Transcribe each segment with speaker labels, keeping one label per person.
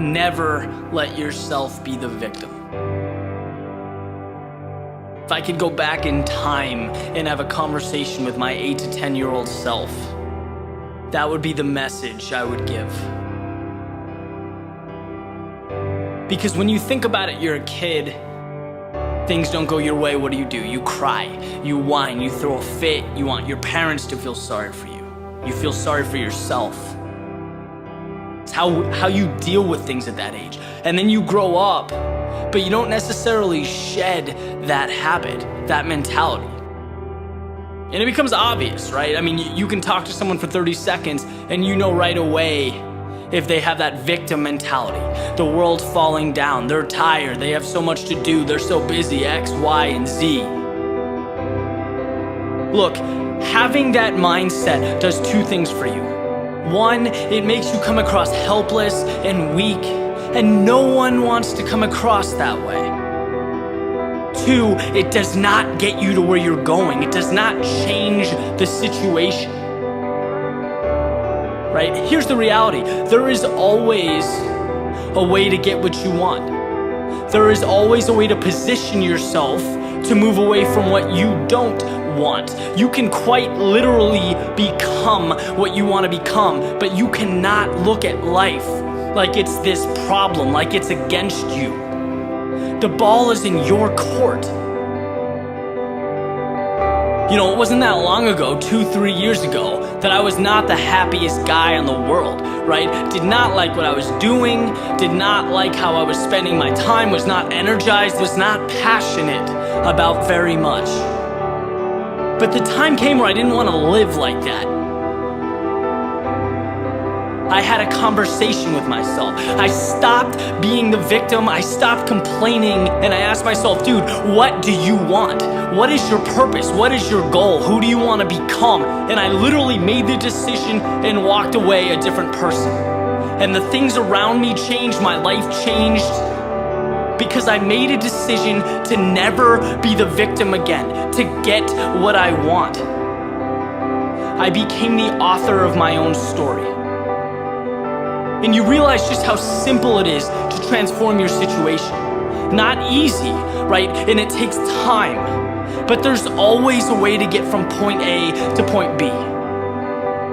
Speaker 1: Never let yourself be the victim. If I could go back in time and have a conversation with my 8 to 10-year-old self, that would be the message I would give. Because when you think about it, you're a kid, things don't go your way, what do? You cry, you whine, you throw a fit, you want your parents to feel sorry for you. You feel sorry for yourself. It's how you deal with things at that age. And then you grow up, but you don't necessarily shed that habit, that mentality. And it becomes obvious, right? I mean, you can talk to someone for 30 seconds and you know right away if they have that victim mentality. The world's falling down, they're tired, they have so much to do, they're so busy, X, Y, and Z. Look, having that mindset does two things for you. One, it makes you come across helpless and weak, and no one wants to come across that way. Two, it does not get you to where you're going. It does not change the situation. Right? Here's the reality. There is always a way to get what you want. There is always a way to position yourself to move away from what you don't want. You can quite literally become what you want to become, but you cannot look at life like it's this problem, like it's against you. The ball is in your court. You know, it wasn't that long ago, 2-3 years ago, that I was not the happiest guy in the world, right? Did not like what I was doing, did not like how I was spending my time, was not energized, was not passionate about very much. But the time came where I didn't want to live like that. I had a conversation with myself. I stopped being the victim, I stopped complaining, and I asked myself, dude, what do you want? What is your purpose? What is your goal? Who do you want to become? And I literally made the decision and walked away a different person. And the things around me changed, my life changed, because I made a decision to never be the victim again, to get what I want. I became the author of my own story. And you realize just how simple it is to transform your situation. Not easy, right? And it takes time. But there's always a way to get from point A to point B.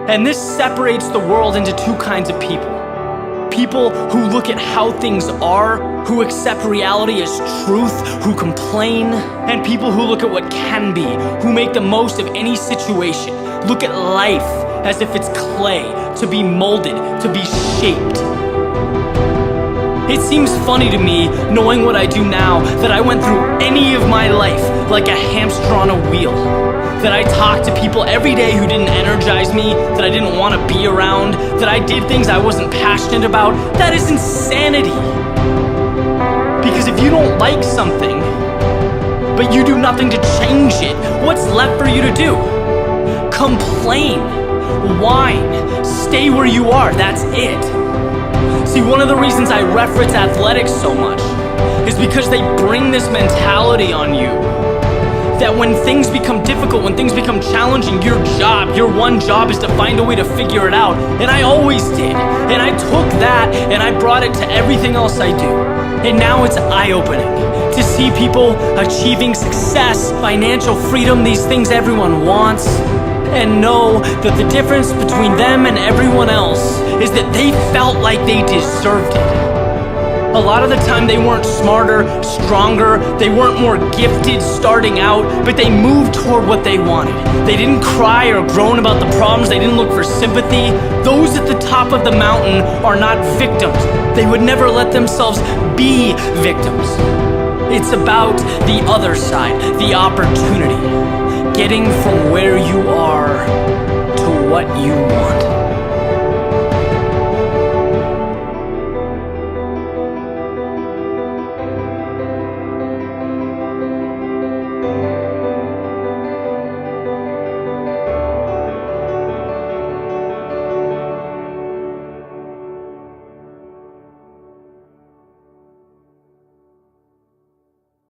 Speaker 1: And this separates the world into two kinds of people. People who look at how things are, who accept reality as truth, who complain, and people who look at what can be, who make the most of any situation. Look at life as if it's clay, to be molded, to be shaped. It seems funny to me, knowing what I do now, that I went through any of my life like a hamster on a wheel. That I talked to people every day who didn't energize me, that I didn't want to be around, that I did things I wasn't passionate about. That is insanity. Because if you don't like something, but you do nothing to change it, what's left for you to do? Complain, whine, stay where you are, that's it. See, one of the reasons I reference athletics so much is because they bring this mentality on you that when things become difficult, when things become challenging, your one job is to find a way to figure it out. And I always did. And I took that and I brought it to everything else I do. And now it's eye-opening to see people achieving success, financial freedom, these things everyone wants, and know that the difference between them and everyone else is that they felt like they deserved it. A lot of the time they weren't smarter, stronger, they weren't more gifted starting out, but they moved toward what they wanted. They didn't cry or groan about the problems, they didn't look for sympathy. Those at the top of the mountain are not victims. They would never let themselves be victims. It's about the other side, the opportunity. Getting from where you are to what you want.